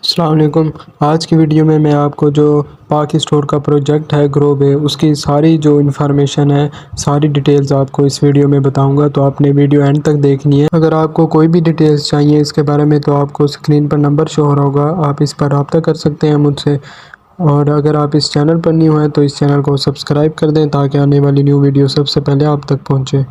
अस्सलाम वालेकुम। आज की वीडियो में मैं आपको जो पाक स्टोर का प्रोजेक्ट है ग्रो बे, उसकी सारी जो इन्फॉर्मेशन है, सारी डिटेल्स आपको इस वीडियो में बताऊंगा, तो आपने वीडियो एंड तक देखनी है। अगर आपको कोई भी डिटेल्स चाहिए इसके बारे में तो आपको स्क्रीन पर नंबर शो हो रहा होगा, आप इस पर रब्ता कर सकते हैं मुझसे। और अगर आप इस चैनल पर न्यू हैं तो इस चैनल को सब्सक्राइब कर दें ताकि आने वाली न्यू वीडियो सबसे पहले आप तक पहुँचे।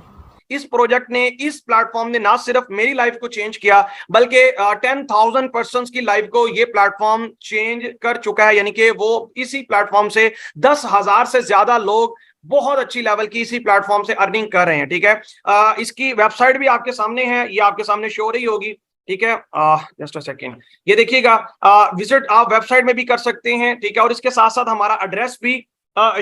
इस प्रोजेक्ट ने, इस प्लेटफॉर्म ने ना सिर्फ मेरी लाइफ को चेंज किया बल्कि 10,000 पर्सन की लाइफ को ये प्लेटफॉर्म चेंज कर चुका है। यानी कि वो इसी प्लेटफॉर्म से 10,000 से ज्यादा लोग बहुत अच्छी लेवल की इसी प्लेटफॉर्म से अर्निंग कर रहे हैं। ठीक है, इसकी वेबसाइट भी आपके सामने है, ये आपके सामने शो रही होगी। ठीक है, जस्ट अ सेकेंड, ये देखिएगा। विजिट आप वेबसाइट में भी कर सकते हैं। ठीक है, और इसके साथ साथ हमारा एड्रेस भी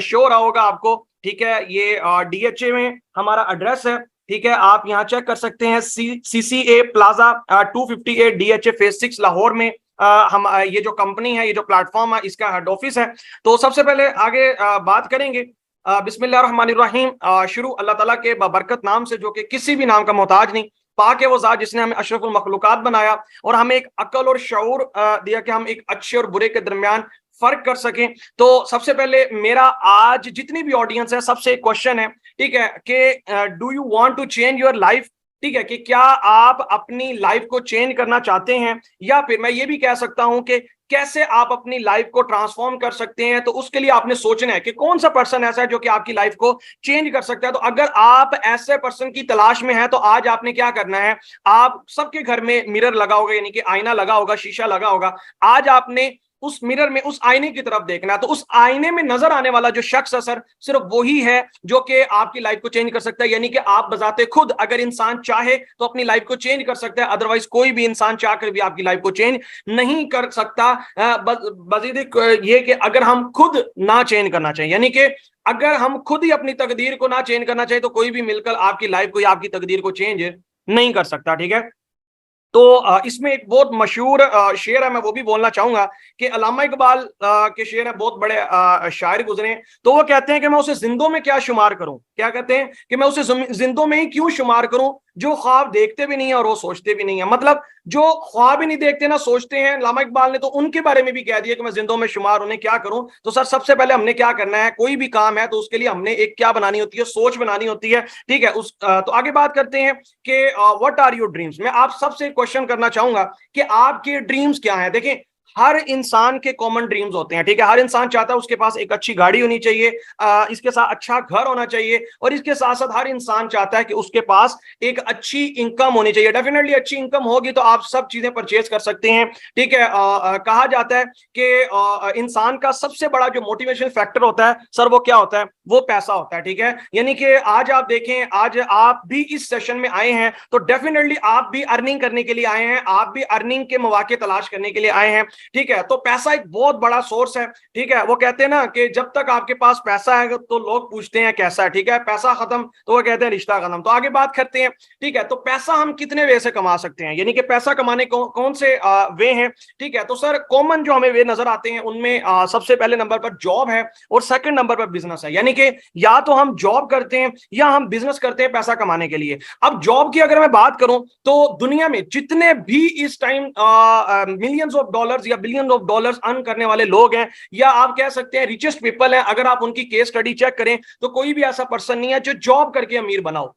शो रहा होगा आपको। ठीक है, ये DHA में हमारा एड्रेस है। ठीक है, आप यहाँ चेक कर सकते हैं, CCA plaza 258 DHA phase 6 Lahore में हम ये जो कंपनी है, ये जो प्लेटफॉर्म है, इसका हेड ऑफिस है। तो सबसे पहले आगे बात करेंगे। बिस्मिल्लाहिर्रहमानिर्रहीम। शुरू अल्लाह ताला के बरकत नाम से, जो कि किसी भी नाम का मोहताज नहीं। पाक है वो ज़ात जिसने हमें अशरफुल मखलूकात बनाया और हमें एक अकल और शऊर दिया कि हम एक अच्छे और बुरे के दरमियान फर्क कर सकें। तो सबसे पहले मेरा आज जितनी भी ऑडियंस है, सबसे एक क्वेश्चन है, ठीक है, कि do you want to change your life. ठीक है, कि क्या आप अपनी लाइफ को चेंज करना चाहते हैं, या फिर मैं ये भी कह सकता हूं कि कैसे आप अपनी लाइफ को ट्रांसफॉर्म कर सकते हैं। तो उसके लिए आपने सोचना है कि कौन सा पर्सन ऐसा है जो कि आपकी लाइफ को चेंज कर सकता है। तो अगर आप ऐसे पर्सन की तलाश में हैं तो आज आपने क्या करना है, आप सबके घर में मिरर लगा होगा, यानी कि आईना लगा होगा, शीशा लगा होगा। आज आपने उस मिरर में, उस आईने की तरफ देखना है। तो उस आईने में नजर आने वाला जो शख्स है सर, सिर्फ वही है जो कि आपकी लाइफ को चेंज कर सकता है। यानी कि आप बजाते खुद अगर इंसान चाहे तो अपनी लाइफ को चेंज कर सकता है, अदरवाइज कोई भी इंसान चाहकर भी आपकी लाइफ को चेंज नहीं कर सकता। बजीद ये कि अगर हम खुद ना चेंज करना चाहिए, यानी कि अगर हम खुद ही अपनी तकदीर को ना चेंज करना चाहिए, तो कोई भी मिलकर आपकी लाइफ को या आपकी तकदीर को चेंज नहीं कर सकता। ठीक है, तो इसमें एक बहुत मशहूर शेर है, मैं वो भी बोलना चाहूंगा कि अल्लामा इकबाल के शेर है, बहुत बड़े शायर गुजरे हैं। तो वो कहते हैं कि मैं उसे जिंदों में क्या शुमार करूं, क्या कहते हैं कि मैं उसे जिंदों में ही क्यों शुमार करूं जो ख्वाब देखते भी नहीं है और वो सोचते भी नहीं है। मतलब जो ख्वाब ही नहीं देखते ना सोचते हैं, अल्लामा इकबाल ने तो उनके बारे में भी कह दिया कि मैं जिंदों में शुमार, उन्हें क्या करूं। तो सर सबसे पहले हमने क्या करना है, कोई भी काम है तो उसके लिए हमने एक क्या बनानी होती है, सोच बनानी होती है। ठीक है, तो आगे बात करते हैं कि व्हाट आर योर ड्रीम्स। मैं आप सबसे क्वेश्चन करना चाहूंगा कि आपके ड्रीम्स क्या हैं। देखें, हर इंसान के कॉमन ड्रीम्स होते हैं। ठीक है, हर इंसान चाहता है उसके पास एक अच्छी गाड़ी होनी चाहिए, इसके साथ अच्छा घर होना चाहिए, और इसके साथ साथ हर इंसान चाहता है कि उसके पास एक अच्छी इनकम होनी चाहिए। डेफिनेटली अच्छी इनकम होगी तो आप सब चीजें परचेज कर सकते हैं। ठीक है, कहा जाता है कि इंसान का सबसे बड़ा जो मोटिवेशन फैक्टर होता है सर, वो क्या होता है, वो पैसा होता है। ठीक है, यानी कि आज आप देखें, आज आप भी इस सेशन में आए हैं तो डेफिनेटली आप भी अर्निंग करने के लिए आए हैं, आप भी अर्निंग के मौके तलाश करने के लिए आए हैं। ठीक है, तो पैसा एक बहुत बड़ा सोर्स है। ठीक है, वो कहते हैं ना कि जब तक आपके पास पैसा है तो लोग पूछते हैं कैसा है। ठीक है, पैसा खत्म तो वो कहते हैं रिश्ता खत्म। तो आगे बात करते हैं। ठीक है, तो पैसा हम कितने वे से कमा सकते हैं, यानी कि पैसा कमाने कौन से वे हैं। ठीक है, तो सर कॉमन जो हमें वे नजर आते हैं उनमें सबसे पहले नंबर पर जॉब है और सेकंड नंबर पर बिजनेस है। यानी कि या तो हम जॉब करते हैं या हम बिजनेस करते हैं पैसा कमाने के लिए। अब जॉब की अगर मैं बात करूं तो दुनिया में जितने भी इस टाइम मिलियंस ऑफ डॉलर्स या बिलियन ऑफ डॉलर्स अर्न करने वाले लोग हैं, या आप कह सकते हैं रिचेस्ट पीपल हैं, अगर आप उनकी केस स्टडी चेक करें तो कोई भी ऐसा पर्सन नहीं है जो जॉब करके अमीर बना हो,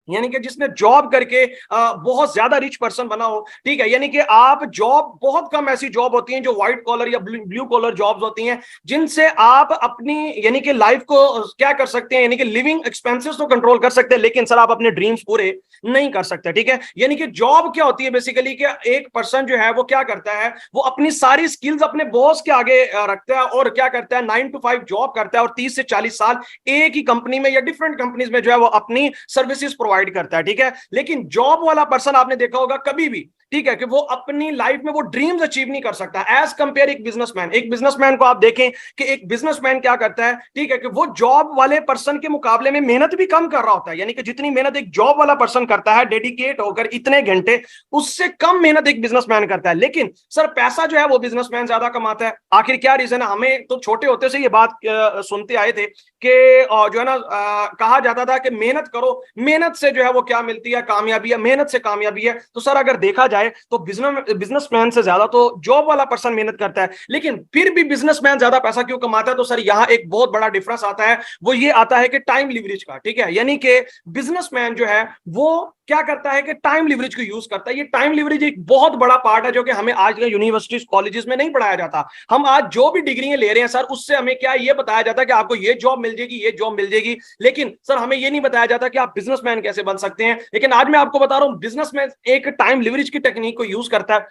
यानी कि जिसने जॉब करके बहुत ज्यादा रिच पर्सन बना हो। ठीक है, यानी कि आप जॉब, बहुत कम ऐसी जॉब होती हैं जो व्हाइट कॉलर या ब्लू कॉलर जॉब्स होती हैं जिनसे आप अपनी यानी कि लाइफ को क्या कर सकते हैं, यानी कि लिविंग एक्सपेंसेस तो कंट्रोल कर सकते हैं, लेकिन सर आप अपने ड्रीम्स पूरे नहीं कर सकते। ठीक है, यानी कि जॉब क्या होती है बेसिकली, कि एक पर्सन जो है वो क्या करता है, वो अपनी सारी स्किल्स अपने बॉस के आगे रखता है और क्या करता है, 9 to 5 जॉब करता है और 30 से 40 साल एक ही कंपनी में या डिफरेंट कंपनीज में जो है वो अपनी सर्विसेज प्रोवाइड करता है। ठीक है, लेकिन जॉब वाला पर्सन आपने देखा होगा कभी भी, ठीक है, कि वो अपनी लाइफ में वो ड्रीम्स अचीव नहीं कर सकता एज कंपेयर एक बिजनेसमैन। एक बिजनेसमैन को आप देखें कि एक बिजनेसमैन क्या करता है, ठीक है, कि वो जॉब वाले पर्सन के मुकाबले में मेहनत भी कम कर रहा होता है। यानी कि जितनी मेहनत एक जॉब वाला पर्सन करता है डेडिकेट होकर इतने घंटे, उससे कम मेहनत एक बिजनेसमैन करता है। लेकिन सर पैसा जो है वो बिजनेसमैन ज्यादा कमाता है। आखिर क्या रीजन है? हमें तो छोटे होते से ये बात सुनते आए थे कि जो है ना, कहा जाता था कि मेहनत करो, मेहनत से जो है वो क्या मिलती है, कामयाबी है, मेहनत से कामयाबी है। तो सर अगर देखा जाए जाए तो बिजनेसमैन से ज्यादा तो जॉब वाला पर्सन मेहनत करता है, लेकिन फिर भी बिजनेसमैन ज्यादा पैसा क्यों कमाता है? तो सर यहाँ एक बहुत बड़ा डिफरेंस आता है, वो ये आता है कि टाइम लिवरेज का। ठीक है, यानी कि बिजनेसमैन जो है वो क्या करता है कि टाइम लिवरेज को यूज करता है। ये टाइम लिवरेज एक बहुत बड़ा पार्ट है जो कि हमें आज के यूनिवर्सिटीज कॉलेजेस में नहीं पढ़ाया जाता। हम आज जो भी डिग्री ले रहे हैं सर, उससे हमें क्या ये बताया जाता है कि आपको ये जॉब मिल जाएगी, ये जॉब मिल जाएगी, लेकिन सर हमें ये नहीं बताया जाता कि आप बिजनेसमैन कैसे बन सकते हैं। लेकिन आज मैं आपको बता रहा हूं, बिजनेसमैन एक टाइम लिवरेज की टेक्निक को यूज करता है।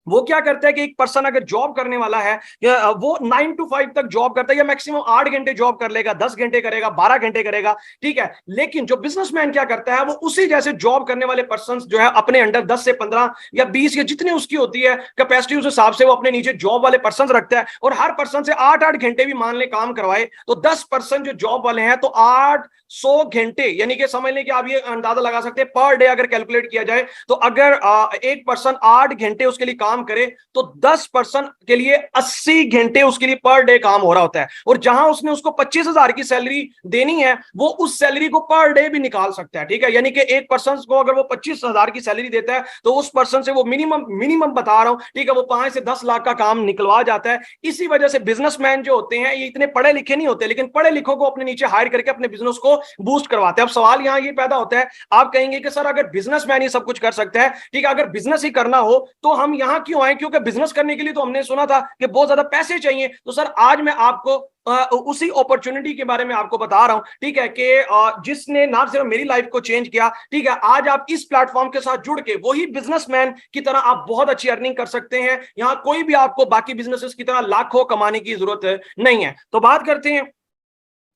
वो क्या करता है कि एक पर्सन अगर जॉब करने वाला है, या वो 9 to 5 तक जॉब करता है, या मैक्सिमम 8 घंटे जॉब कर लेगा, 10 घंटे करेगा, 12 घंटे करेगा, ठीक है। लेकिन जो बिजनेसमैन क्या करता है, वो उसी जैसे जॉब करने वाले पर्सन जो है अपने अंडर 10 से 15 या 20 या जितनी उसकी होती है कैपेसिटी, उस हिसाब से वो अपने नीचे जॉब वाले पर्सन रखता है, और हर पर्सन से 8-8 घंटे भी मान ले काम करवाए, तो 10 पर्सन जो जॉब वाले हैं तो 800 घंटे, यानी कि समझ लें कि आप ये अंदाजा लगा सकते हैं पर डे अगर कैलकुलेट किया जाए, तो अगर एक पर्सन 8 घंटे उसके लिए काम करे तो 10 पर्सन के लिए 80 घंटे उसके लिए पर डे काम हो रहा होता है। और जहां उसने उसको 25,000 की सैलरी देनी है, वो उस सैलरी को पर डे भी निकाल सकता है। ठीक है, यानी कि एक पर्सन को अगर वो 25,000 की सैलरी देता है तो उस पर्सन से वो मिनिमम बता रहा हूं, ठीक है, वो 5 से 10 लाख का काम निकलवा जाता है। इसी वजह से बिजनेसमैन जो होते हैं ये इतने पढ़े लिखे नहीं होते, लेकिन पढ़े लिखों को अपने नीचे हायर करके अपने बिजनेस को बूस्ट करवाते हैं। अब सवाल यहां ये पैदा होता है, आप कहेंगे कि सर अगर बिजनेसमैन ये सब कुछ कर सकता है, ठीक है, अगर बिजनेस ही करना हो तो हम यहां क्यों आए? क्योंकि बिजनेस करने के लिए तो हमने सुना था कि बहुत ज्यादा पैसे चाहिए। तो सर आज मैं आपको उसी अपॉर्चुनिटी के बारे में आपको बता रहा हूं, ठीक है, कि जिसने ना सिर्फ मेरी लाइफ को चेंज किया। ठीक है, आज आप इस प्लेटफॉर्म के साथ जुड़ के वही बिजनेसमैन की तरह आप बहुत अच्छी अर्निंग कर सकते हैं। यहां कोई भी आपको बाकी बिजनेसेस की तरह लाखों कमाने की जरूरत नहीं है। तो बात करते हैं,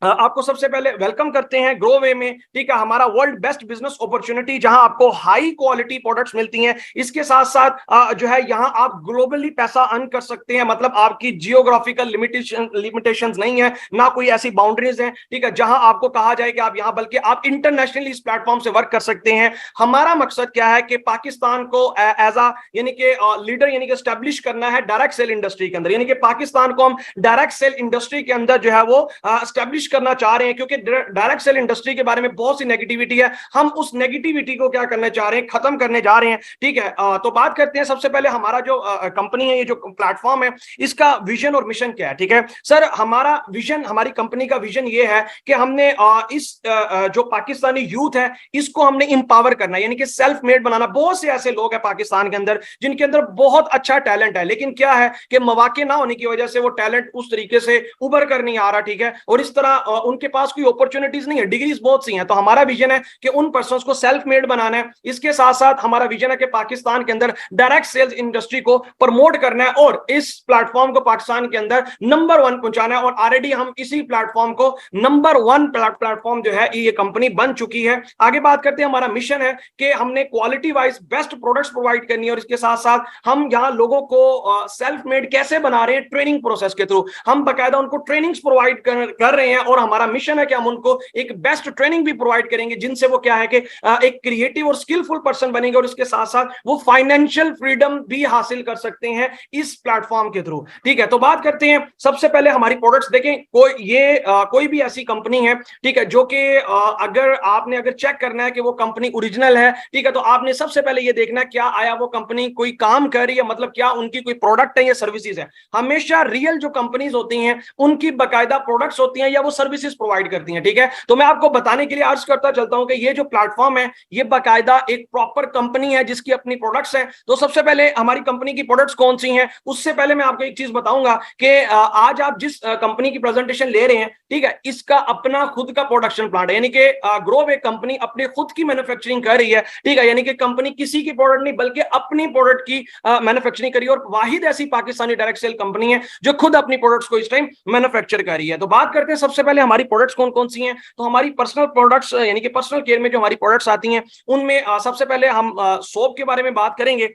आपको सबसे पहले वेलकम करते हैं ग्रो वे में। ठीक है, हमारा वर्ल्ड बेस्ट बिजनेस अपॉर्चुनिटी, जहां आपको हाई क्वालिटी प्रोडक्ट्स मिलती हैं, इसके साथ साथ जो है यहां आप ग्लोबली पैसा अर्न कर सकते हैं। मतलब आपकी जियोग्राफिकल लिमिटेशंस नहीं है, ना कोई ऐसी बाउंड्रीज हैं, ठीक है, जहां आपको कहा जाए कि आप यहां, बल्कि आप इंटरनेशनली इस प्लेटफॉर्म से वर्क कर सकते हैं। हमारा मकसद क्या है कि पाकिस्तान को एज अ यानी कि लीडर यानी कि एस्टेब्लिश करना है डायरेक्ट सेल इंडस्ट्री के अंदर, यानी कि पाकिस्तान को हम डायरेक्ट सेल इंडस्ट्री के अंदर जो है वो एस्टेब्लिश करना चाह रहे हैं। क्योंकि डायरेक्ट सेल इंडस्ट्री के बारे में बहुत सी नेगेटिविटी है, हम उस नेगेटिविटी को क्या करने चाह रहे हैं, खत्म करने जा रहे हैं। ठीक है, तो बात करते हैं सबसे पहले हमारा जो कंपनी है, ये जो प्लेटफॉर्म है, इसका विजन और मिशन क्या है। ठीक है सर, हमारा विजन, हमारी कंपनी का विजन ये है कि हमने इस जो पाकिस्तानी यूथ है इसको हमने इंपावर करना है, यानी कि सेल्फ मेड बनाना। बहुत से ऐसे लोग हैं पाकिस्तान के अंदर जिनके अंदर बहुत अच्छा टैलेंट है, लेकिन क्या है कि मौके ना होने की वजह से वो टैलेंट उस तरीके से उभर कर नहीं आ रहा। ठीक है, और इस तरह उनके पास कोई अपॉर्चुनिटीज नहीं है, डिग्रीज बहुत सी हैं। तो हमारा विजन है कि उन पर्संस को सेल्फ मेड बनाना है। इसके साथ साथ हमारा विजन है कि पाकिस्तान के अंदर डायरेक्ट सेल्स इंडस्ट्री को प्रमोट करना है और इस प्लेटफॉर्म को पाकिस्तान के अंदर नंबर 1 पहुंचाना है। और ऑलरेडी हम इसी प्लेटफॉर्म को नंबर 1 प्लेटफॉर्म जो है ये कंपनी बन चुकी है। आगे बात करते हैं, हमारा मिशन है कि हमने quality wise best products provide करनी है, और इसके साथ साथ हम यहाँ लोगों को सेल्फ मेड कैसे बना रहे हैं, ट्रेनिंग प्रोसेस के थ्रू हम बकायदा उनको ट्रेनिंग्स प्रोवाइड कर रहे हैं। और हमारा मिशन है कि हम उनको एक बेस्ट ट्रेनिंग भी प्रोवाइड करेंगे, जिनसे वो क्या है कि एक क्रिएटिव और स्किलफुल पर्सन बनेंगे, और इसके साथ साथ वो फाइनेंशियल फ्रीडम भी हासिल कर सकते हैं इस प्लेटफॉर्म के थ्रू। ठीक है, तो बात करते हैं सबसे पहले हमारी प्रोडक्ट्स देखें। कोई भी ऐसी कंपनी है, ठीक है, जो कि अगर चेक करना है कि वो कंपनी ओरिजिनल है, ठीक है, तो आपने सबसे पहले ये देखना है क्या आया वो कंपनी कोई काम कर रही है, मतलब क्या उनकी कोई प्रोडक्ट है या सर्विसेज है। हमेशा रियल जो कंपनीज होती हैं उनकी बकायदा प्रोडक्ट्स होती हैं या वो सर्विसेज प्रोवाइड करती हैं। ठीक है, तो मैं आपको बताने के लिए अर्ज करता चलता हूं कि ये जो प्लेटफॉर्म है ये बकायदा एक प्रॉपर कंपनी है जिसकी अपनी प्रोडक्ट्स हैं। तो सबसे पहले हमारी कंपनी की प्रोडक्ट्स कौन सी हैं, उससे पहले मैं आपको एक चीज बताऊंगा कि आज आप जिस कंपनी की प्रेजेंटेशन ले रहे हैं, ठीक है, इसका अपना खुद का प्रोडक्शन प्लांट है, यानी कि ग्रो वे कंपनी अपने खुद की मैन्युफैक्चरिंग कर रही है। ठीक है, यानी कि कंपनी किसी की प्रोडक्ट नहीं बल्कि अपनी प्रोडक्ट की मैन्युफैक्चरिंग करी, और वाहिद ऐसी पाकिस्तानी डायरेक्ट सेल कंपनी है जो खुद अपनी प्रोडक्ट्स को इस टाइम मैन्युफैक्चर कर रही है। तो बात करते हैं सबसे पहले हमारी प्रोडक्ट्स कौन कौन सी हैं। तो हमारी पर्सनल प्रोडक्ट्स यानी कि पर्सनल केयर में जो हमारी प्रोडक्ट्स आती हैं उनमें सबसे पहले हम सोप के बारे में बात करेंगे।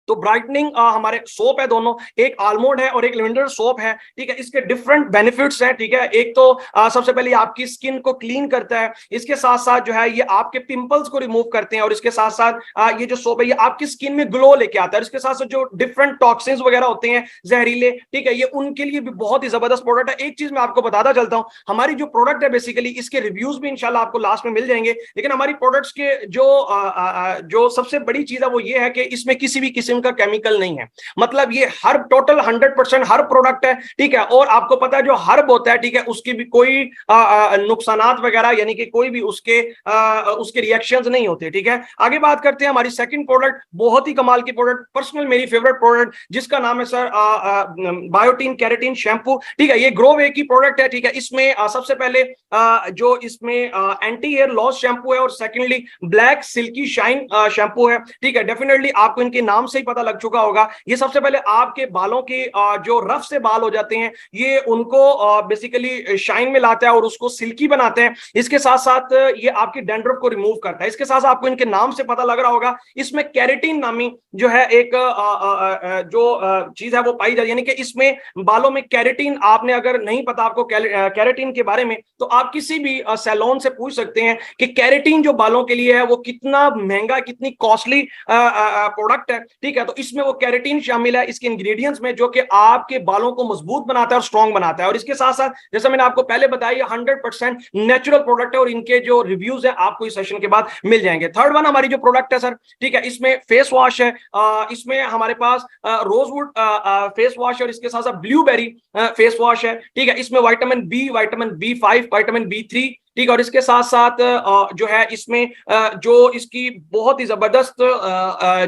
तो ब्राइटनिंग हमारे सोप है दोनों, एक आलमंड है और एक लेवेंडर सोप है, ठीक है। इसके डिफरेंट बेनिफिट्स हैं, ठीक है। एक तो सबसे पहले आपकी स्किन को क्लीन करता है, इसके साथ साथ जो है ये आपके पिंपल्स को रिमूव करते हैं, और इसके साथ साथ ये जो सोप है ये आपकी स्किन में ग्लो लेके आता है। इसके साथ साथ जो डिफरेंट टॉक्सिन्स वगैरह होते हैं जहरीले, ठीक है, ये उनके लिए भी बहुत ही जबरदस्त प्रोडक्ट है। एक चीज मैं आपको बताता चलता हूं, हमारी जो प्रोडक्ट है बेसिकली इसके रिव्यूज भी इंशाल्लाह आपको लास्ट में मिल जाएंगे, लेकिन हमारी प्रोडक्ट्स के जो सबसे बड़ी चीज है वो ये है कि इसमें किसी भी किस्म का केमिकल नहीं है। मतलब ये हर टोटल 100% हर प्रोडक्ट है, ठीक है। और आपको पता है जो हर्ब होता है, ठीक है, उसकी भी कोई नुकसानात वगैरह यानी कि कोई भी उसके रिएक्शंस नहीं होते, ठीक है। आगे बात करते हैं हमारी सेकंड प्रोडक्ट, बहुत ही कमाल की प्रोडक्ट, पर्सनल मेरी फेवरेट प्रोडक्ट, जिसका नाम है सर बायोटीन केराटिन शैम्पू, ठीक है। ये ग्रोवे की प्रोडक्ट है, ठीक है। इसमें सबसे पहले जो इसमें एंटी हेयर लॉस शैम्पू है, और secondly black silky shine shampoo है, ठीक है। डेफिनेटली आपको इनके नाम से ही पता लग चुका होगा, ये सबसे पहले आपके बालों के जो रफ से बाल हो जाते हैं ये उनको बेसिकली शाइन में लाता है और उसको सिल्की बनाते हैं। इसके साथ साथ ये आपकी डैंड्रफ को रिमूव करता है। इसके साथ आपको इनके नाम से पता लग रहा होगा, इसमें केराटिन नामी जो है एक जो चीज है वो पाई जाती है, यानी कि इसमें बालों में केराटिन, आपने अगर नहीं पता आपको केराटिन के बारे में, तो आप किसी भी सैलून से पूछ सकते हैं कि केराटिन जो बालों के लिए है वो कितना महंगा, कितनी कॉस्टली प्रोडक्ट है, ठीक है। तो इसमें वो केराटिन शामिल है इसके इंग्रेडिएंट्स में, जो कि आपके बालों को मजबूत बनाता है और स्ट्रॉन्ग बनाता है। और इसके साथ साथ जैसा मैंने आपको पहले बताया 100% नेचुरल प्रोडक्ट है, और इनके जो रिव्यूज है आपको इस सेशन के बाद मिल जाएंगे। थर्ड वन हमारी जो प्रोडक्ट है सर, ठीक है, इसमें फेस वॉश है, इसमें हमारे पास रोजवुड फेस वॉश, और इसके साथ साथ ब्लूबेरी फेस वॉश है, ठीक है। इसमें vitamin B, vitamin B5, vitamin B3, ठीक है। और इसके साथ साथ जो है इसमें जो इसकी बहुत ही जबरदस्त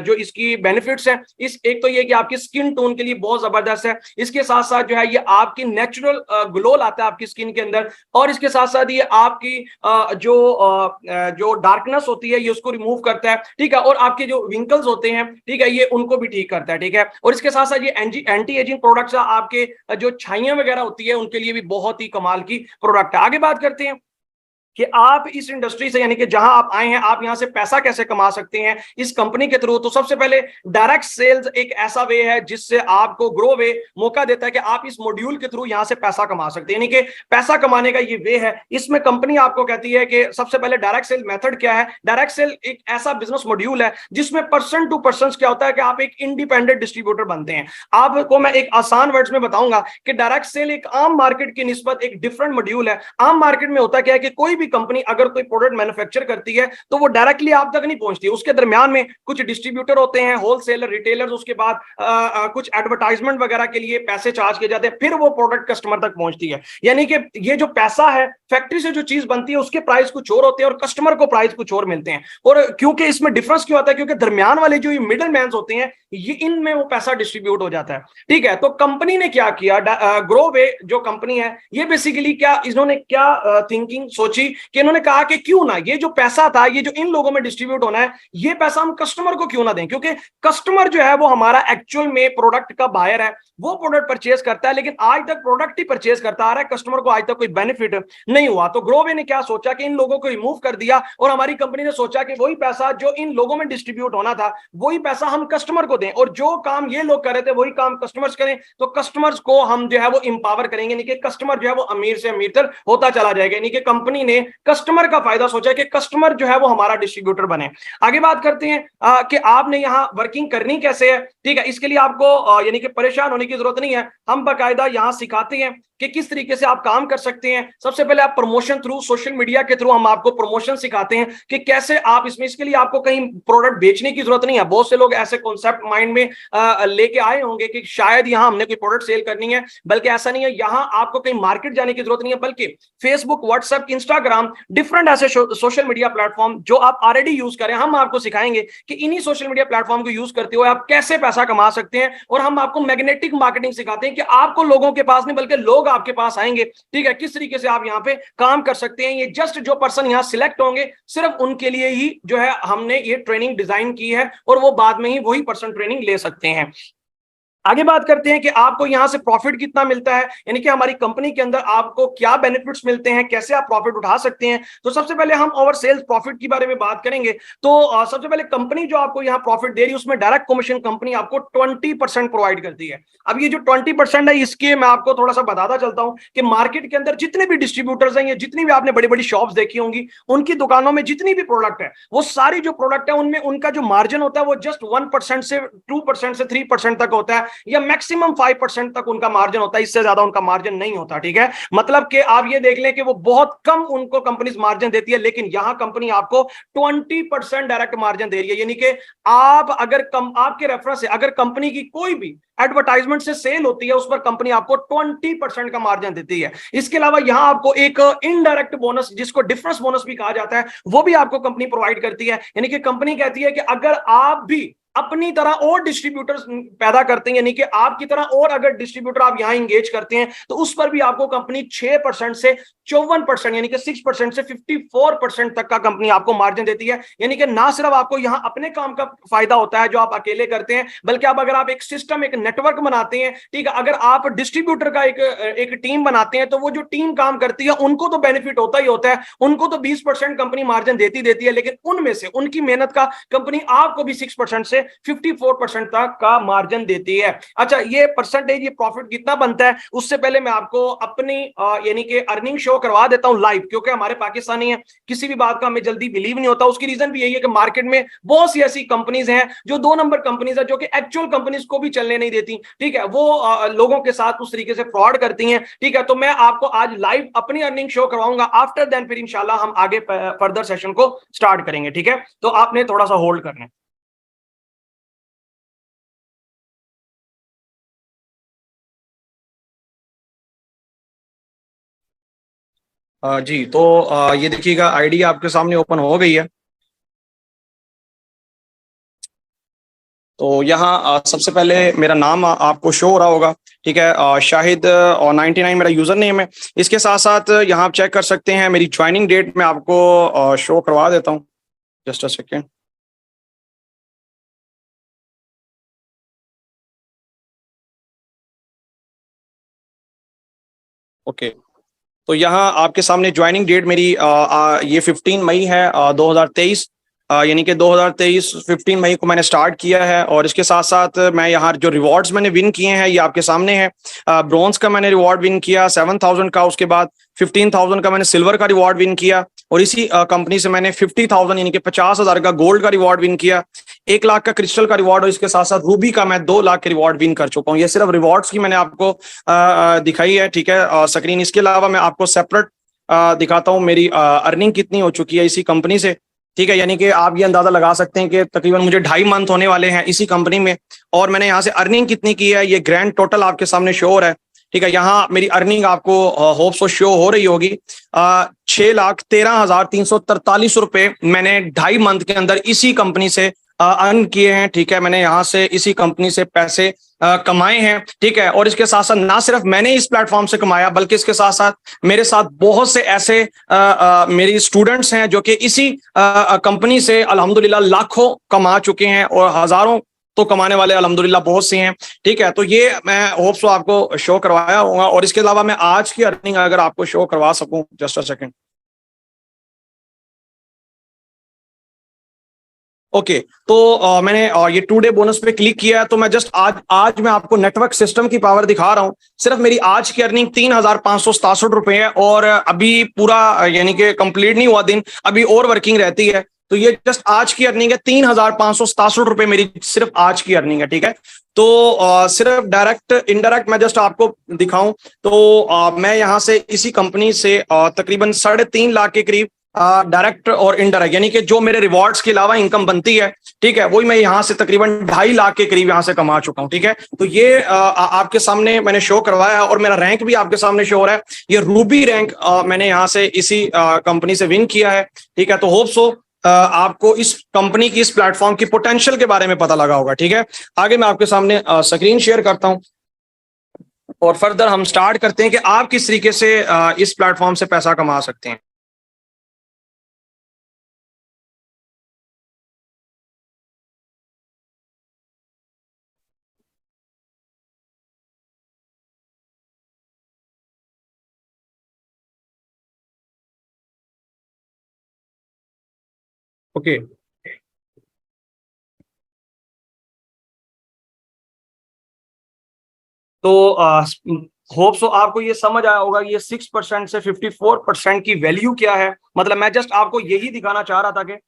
जो इसकी बेनिफिट्स हैं, इस एक तो ये कि आपकी स्किन टोन के लिए बहुत जबरदस्त है, इसके साथ साथ जो है ये आपकी नेचुरल ग्लो लाता है आपकी स्किन के अंदर, और इसके साथ साथ ये आपकी जो डार्कनेस होती है ये उसको रिमूव करता है, ठीक है। और आपके जो विंकल्स होते हैं, ठीक है, ये उनको भी ठीक करता है, ठीक है। और इसके साथ साथ ये एंटी एजिंग प्रोडक्ट्स है, आपके जो छाइयां वगैरह होती है उनके लिए भी बहुत ही कमाल की प्रोडक्ट है। आगे बात करते हैं कि आप इस इंडस्ट्री से यानी कि जहां आप आए हैं आप यहां से पैसा कैसे कमा सकते हैं इस कंपनी के थ्रू। तो सबसे पहले डायरेक्ट सेल्स एक ऐसा वे है जिससे आपको ग्रो वे मौका देता है कि आप इस मॉड्यूल के थ्रू यहां से पैसा कमा सकते हैं, यानी कि पैसा कमाने का ये वे है। इसमें कंपनी आपको कहती है कि सबसे पहले डायरेक्ट सेल मेथड क्या है। डायरेक्ट सेल एक ऐसा बिजनेस मॉड्यूल है जिसमें पर्सन टू पर्सन क्या होता है कि आप एक इंडिपेंडेंट डिस्ट्रीब्यूटर बनते हैं। आपको मैं एक आसान वर्ड्स में बताऊंगा कि डायरेक्ट सेल एक आम मार्केट की निस्बत एक डिफरेंट मॉड्यूल है। आम मार्केट में होता क्या है कि कोई भी कंपनी अगर कोई प्रोडक्ट मैन्युफैक्चर करती है तो वो डायरेक्टली आप तक नहीं पहुंचती, उसके दरमियान में कुछ डिस्ट्रीब्यूटर होते हैं, होलसेलर, रिटेलर्स, उसके बाद कुछ एडवर्टाइजमेंट वगैरह के लिए पैसे चार्ज किए जाते हैं, फिर वो प्रोडक्ट कस्टमर तक पहुंचती है। यानी कि ये जो पैसा है फैक्ट्री से जो चीज बनती है उसके प्राइस कुछ और होते हैं और कस्टमर को प्राइस कुछ और मिलते हैं। और क्योंकि इसमें डिफरेंस क्यों आता है, क्योंकि दरमियान वाले जो मिडल मैन होते हैं ये इनमें वो पैसा डिस्ट्रीब्यूट हो जाता है, ठीक है। तो कंपनी ने क्या किया, ग्रो वे जो कंपनी है ये बेसिकली क्या इन्होंने क्या थिंकिंग सोची कि इन्होंने कहा कि क्यों ना ये जो पैसा था ये जो इन लोगों में डिस्ट्रीब्यूट होना है ये पैसा हम कस्टमर को क्यों ना दें, क्योंकि कस्टमर जो है वो हमारा एक्चुअल में प्रोडक्ट का बायर है, वो प्रोडक्ट परचेज करता है, लेकिन आज तक प्रोडक्ट ही परचेज करता आ रहा है, कस्टमर को आज तक कोई बेनिफिट नहीं हुआ। तो ग्रोवे ने क्या सोचा कि इन लोगों को रिमूव कर दिया और हमारी कंपनी ने सोचा कि वही पैसा जो इन लोगों में डिस्ट्रीब्यूट होना था वही पैसा हम कस्टमर को दें, और जो काम ये लोग कर रहे थे वही काम कस्टमर्स करें। तो कस्टमर्स को हम जो है वो इंपावर करेंगे, यानी कि कस्टमर जो है वो अमीर से अमीर तक होता चला जाएगा, यानी कि कंपनी ने कस्टमर का फायदा सोचा कि कस्टमर जो है वो हमारा डिस्ट्रीब्यूटर बने। आगे बात करते हैं कि आपने यहाँ वर्किंग करनी कैसे है, ठीक है। इसके लिए आपको यानी कि परेशान होने की जरूरत नहीं है, हम बाकायदा यहाँ सिखाते हैं कि किस तरीके से आप काम कर सकते हैं। सबसे पहले आप प्रमोशन थ्रू सोशल मीडिया के थ्रू हम आपको प्रमोशन सिखाते हैं कि कैसे आप इसके लिए आपको कहीं प्रोडक्ट बेचने की जरूरत नहीं है। बहुत से लोग ऐसे कॉन्सेप्ट माइंड में लेके आए होंगे कि शायद यहाँ हमने कोई प्रोडक्ट सेल करनी है, बल्कि ऐसा नहीं है। यहाँ आपको कहीं मार्केट जाने की जरूरत नहीं है, बल्कि फेसबुक, व्हाट्सएप, इंस्टाग्राम, डिफरेंट ऐसे सोशल मीडिया प्लेटफॉर्म जो आप ऑलरेडी यूज करें, हम आपको सिखाएंगे कि इन्हीं सोशल मीडिया प्लेटफॉर्म को यूज करते हुए आप कैसे पैसा कमा सकते हैं। और हम आपको मैग्नेटिक मार्केटिंग सिखाते हैं कि आपको लोगों के पास नहीं बल्कि लोग आपके पास आएंगे, ठीक है। किस तरीके से आप यहाँ पे काम कर सकते हैं, ये जस्ट जो पर्सन यहाँ सिलेक्ट होंगे सिर्फ उनके लिए ही जो है हमने ये ट्रेनिंग डिजाइन की है, और वो बाद में ही वही पर्सन ट्रेनिंग ले सकते हैं। आगे बात करते हैं कि आपको यहां से प्रॉफिट कितना मिलता है, यानी कि हमारी कंपनी के अंदर आपको क्या बेनिफिट्स मिलते हैं, कैसे आप प्रॉफिट उठा सकते हैं। तो सबसे पहले हम ओवर सेल्स प्रॉफिट के बारे में बात करेंगे। तो सबसे पहले कंपनी जो आपको यहाँ प्रॉफिट दे रही है उसमें डायरेक्ट कमीशन कंपनी आपको 20% प्रोवाइड करती है। अब ये जो 20% है इसके मैं आपको थोड़ा सा बताता चलता हूं कि मार्केट के अंदर जितने भी डिस्ट्रीब्यूटर्स हैं या जितनी भी आपने बड़ी बड़ी शॉप्स देखी होंगी, उनकी दुकानों में जितनी भी प्रोडक्ट है, वो सारी जो प्रोडक्ट है उनमें उनका जो मार्जिन होता है वो जस्ट 1% से 2% से 3% तक होता है, या मैक्सिमम 5% तक उनका मार्जिन होता है। इससे ज्यादा उनका मार्जिन नहीं होता। ठीक है, मतलब कि आप ये देख लें कि वो बहुत कम उनको कंपनी मार्जिन देती है, लेकिन यहां कंपनी आपको 20% डायरेक्ट मार्जिन दे रही है। यानी कि आप अगर आपके रेफरेंस से अगर कंपनी की कोई भी एडवर्टाइजमेंट से सेल होती है, उस पर कंपनी आपको 20% का मार्जिन देती है। इसके अलावा यहां आपको एक इनडायरेक्ट बोनस, जिसको डिफरेंस बोनस भी कहा जाता है, वो भी आपको कंपनी प्रोवाइड करती है। यानी कि कंपनी कहती है कि अगर आप भी अपनी तरह और डिस्ट्रीब्यूटर्स पैदा करते हैं, यानी कि आपकी तरह और अगर डिस्ट्रीब्यूटर आप यहां इंगेज करते हैं, तो उस पर भी आपको कंपनी 6% से 54%, यानी कि 6% से 54% तक का कंपनी आपको मार्जिन देती है। यानी कि ना सिर्फ आपको यहां अपने काम का फायदा होता है जो आप अकेले करते हैं, बल्कि आप अगर आप एक सिस्टम, एक नेटवर्क बनाते हैं, ठीक है, अगर आप डिस्ट्रीब्यूटर का एक टीम बनाते हैं, तो वो जो टीम काम करती है उनको तो बेनिफिट होता ही होता है। उनको तो 20% कंपनी मार्जिन देती देती है, लेकिन उनमें से उनकी मेहनत का कंपनी आपको भी 6% से 54% तक का मार्जिन देती है। अच्छा, ये परसेंटेज, ये प्रॉफिट कितना बनता है, उससे पहले मैं आपको अपनी यानी कि अर्निंग शो करवा देता हूं लाइव, क्योंकि हमारे पाकिस्तानी है, किसी भी बात का हमें जल्दी बिलीव नहीं होता। उसकी रीजन भी यही है कि मार्केट में बहुत सी ऐसी कंपनीज हैं जो 2 नंबर कंपनीज है, जो कि एक्चुअल कंपनीज को भी चलने नहीं देती। ठीक है, वो लोगों के साथ उस तरीके से फ्रॉड करती हैं। ठीक है, तो मैं आपको आज लाइव अपनी अर्निंग शो करवाऊंगा। आफ्टर देन फिर इंशाल्लाह हम आगे फर्दर सेशन को स्टार्ट करेंगे। ठीक है, तो आपने थोड़ा सा होल्ड करना है। जी, तो ये देखिएगा, आईडी आपके सामने ओपन हो गई है। तो यहाँ सबसे पहले मेरा नाम आपको शो हो रहा होगा। ठीक है, शाहिद और 99 मेरा यूजर नेम है। इसके साथ साथ यहाँ आप चेक कर सकते हैं मेरी ज्वाइनिंग डेट मैं आपको शो करवा देता हूँ। Just a second. ओके, तो यहाँ आपके सामने ज्वाइनिंग डेट मेरी ये 15 मई है 2023। यानी कि 2023 15 मई को मैंने स्टार्ट किया है। और इसके साथ साथ मैं यहाँ जो रिवॉर्ड्स मैंने विन किए हैं ये आपके सामने है। ब्रॉन्ज का मैंने रिवॉर्ड विन किया 7,000 का, उसके बाद 15,000 का मैंने सिल्वर का रिवॉर्ड विन किया, और इसी कंपनी से मैंने 50,000 यानी कि 50,000 का गोल्ड का रिवॉर्ड विन किया, 1 लाख का क्रिस्टल का रिवॉर्ड, और इसके साथ साथ रूबी का मैं 2 लाख के रिवॉर्ड विन कर चुका हूँ। ये सिर्फ रिवॉर्ड्स की मैंने आपको दिखाई है। ठीक है, स्क्रीन। इसके अलावा मैं आपको सेपरेट दिखाता हूँ मेरी अर्निंग कितनी हो चुकी है इसी कंपनी से। ठीक है, यानी कि आप ये अंदाजा लगा सकते हैं कि तकरीबन मुझे 2.5 मंथ होने वाले हैं इसी कंपनी में, और मैंने यहाँ से अर्निंग कितनी की है ये ग्रैंड टोटल आपके सामने शो हो रहा है। ठीक है, यहाँ मेरी अर्निंग आपको होप सो शो हो रही होगी। 6,13,343 रुपए मैंने 2.5 मंथ के अंदर इसी कंपनी से अर्न किए हैं। ठीक है, मैंने यहाँ से इसी कंपनी से पैसे कमाए हैं। ठीक है, और इसके साथ साथ ना सिर्फ मैंने इस प्लेटफॉर्म से कमाया, बल्कि इसके साथ साथ मेरे साथ बहुत से ऐसे मेरी स्टूडेंट्स हैं जो कि इसी कंपनी से अल्हम्दुलिल्लाह लाखों कमा चुके हैं, और हजारों तो कमाने वाले अल्हम्दुलिल्लाह बहुत से हैं। ठीक है, तो ये मैं होप सो आपको शो करवाया होगा। और इसके अलावा मैं आज की अर्निंग अगर आपको शो करवा सकूं, जस्ट अ सेकंड। ओके, तो मैंने ये 2 डे बोनस पे क्लिक किया है, तो मैं जस्ट आज आज मैं आपको नेटवर्क सिस्टम की पावर दिखा रहा हूँ। सिर्फ मेरी आज की अर्निंग 3,567 रुपए है, और अभी पूरा यानी कि कंप्लीट नहीं हुआ दिन, अभी और वर्किंग रहती है। तो ये जस्ट आज की अर्निंग है, 3,567 रुपए मेरी सिर्फ आज की अर्निंग है। ठीक है, तो सिर्फ डायरेक्ट इनडायरेक्ट मैं जस्ट आपको दिखाऊं, तो मैं यहाँ से इसी कंपनी से तकरीबन 3.5 लाख के करीब डायरेक्ट और इनडायरेक्ट, यानी कि जो मेरे रिवॉर्ड्स के अलावा इनकम बनती है, ठीक है, वही मैं यहाँ से तकरीबन 2.5 लाख के करीब यहाँ से कमा चुका हूँ। ठीक है, तो ये आपके सामने मैंने शो करवाया है, और मेरा रैंक भी आपके सामने शो हो रहा है। ये रूबी रैंक मैंने यहाँ से इसी कंपनी से विन किया है। ठीक है, तो होप सो आपको इस कंपनी की, इस प्लेटफॉर्म की पोटेंशियल के बारे में पता लगा होगा। ठीक है, आगे मैं आपके सामने स्क्रीन शेयर करता हूँ, और फर्दर हम स्टार्ट करते हैं कि आप किस तरीके से इस प्लेटफॉर्म से पैसा कमा सकते हैं। ओके, तो होप सो आपको ये समझ आया होगा ये 6% से 54% की वैल्यू क्या है। मतलब मैं जस्ट आपको यही दिखाना चाह रहा था कि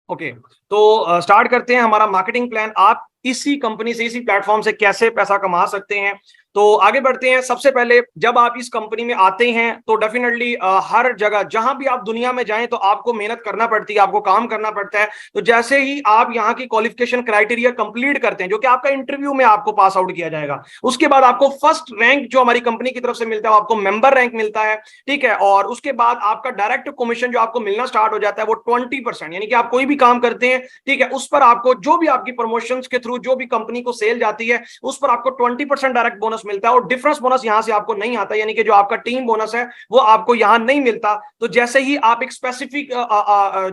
ओके, तो स्टार्ट करते हैं हमारा मार्केटिंग प्लान। आप इसी कंपनी से, इसी प्लेटफॉर्म से कैसे पैसा कमा सकते हैं। तो आगे बढ़ते हैं। सबसे पहले जब आप इस कंपनी में आते हैं तो डेफिनेटली हर जगह जहां भी आप दुनिया में जाएं तो आपको मेहनत करना पड़ती है, आपको काम करना पड़ता है। तो जैसे ही आप यहाँ की क्वालिफिकेशन क्राइटेरिया कंप्लीट करते हैं, जो कि आपका इंटरव्यू में आपको पास आउट किया जाएगा, उसके बाद आपको फर्स्ट रैंक जो हमारी कंपनी की तरफ से मिलता है वो आपको मेंबर रैंक मिलता है। ठीक है, और उसके बाद आपका डायरेक्ट कमीशन जो आपको मिलना स्टार्ट हो जाता है वो 20%, यानी कि आप कोई भी काम करते हैं, ठीक है, उस पर आपको जो भी आपकी प्रमोशन के थ्रू जो भी कंपनी को सेल जाती है उस पर आपको 20% डायरेक्ट बोनस मिलता है। और डिफरेंस बोनस यहां से आपको नहीं आता, यानी कि जो आपका टीम बोनस है वो आपको यहां नहीं मिलता। तो जैसे ही आप एक स्पेसिफिक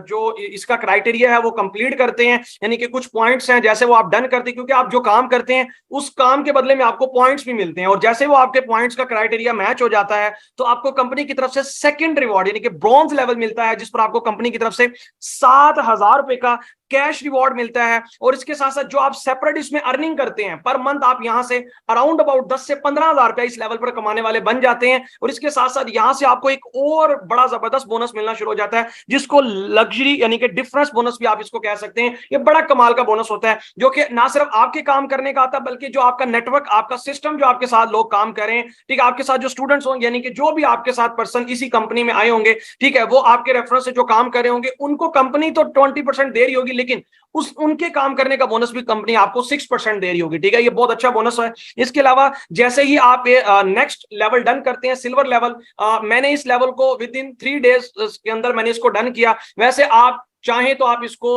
जो इसका क्राइटेरिया है वो कंप्लीट करते हैं, यानी कि कुछ पॉइंट्स हैं जैसे वो आप डन करते हैं, क्योंकि आप जो काम करते हैं उस काम के बदले में आपको पॉइंट्स भी मिलते हैं, और जैसे वो आपके पॉइंट्स का क्राइटेरिया मैच हो जाता है तो आपको कंपनी की तरफ से सेकंड रिवॉर्ड यानी कि ब्रॉन्ज लेवल मिलता है, जिस पर आपको कंपनी की तरफ से 7,000 रुपए का कैश रिवॉर्ड मिलता है। और इसके साथ साथ जो आप सेपरेट इसमें अर्निंग करते हैं पर मंथ, आप यहां से अराउंड अबाउट 10 से 15,000 रुपए इस लेवल पर कमाने वाले बन जाते हैं। और इसके साथ साथ यहां से आपको एक और बड़ा जबरदस्त बोनस मिलना शुरू हो जाता है, जिसको लग्जरी यानी कि डिफरेंस बोनस भी आप इसको कह सकते हैं। ये बड़ा कमाल का बोनस होता है, जो कि ना सिर्फ आपके काम करने का आता है बल्कि जो आपका नेटवर्क, आपका सिस्टम, जो आपके साथ लोग काम करें, ठीक है, आपके साथ जो स्टूडेंट्स होंगे, यानी कि जो भी आपके साथ पर्सन इसी कंपनी में आए होंगे, ठीक है, वो आपके रेफरेंस से जो काम कर रहे होंगे उनको कंपनी तो 20% दे रही होगी, लेकिन उस उनके काम करने का बोनस भी कंपनी आपको 6% दे रही होगी। ठीक है, ये बहुत अच्छा बोनस है। इसके अलावा जैसे ही आप नेक्स्ट लेवल डन करते हैं, सिल्वर लेवल, मैंने इस लेवल को विद इन 3 डेज के अंदर मैंने इसको डन किया। वैसे आप चाहें तो आप इसको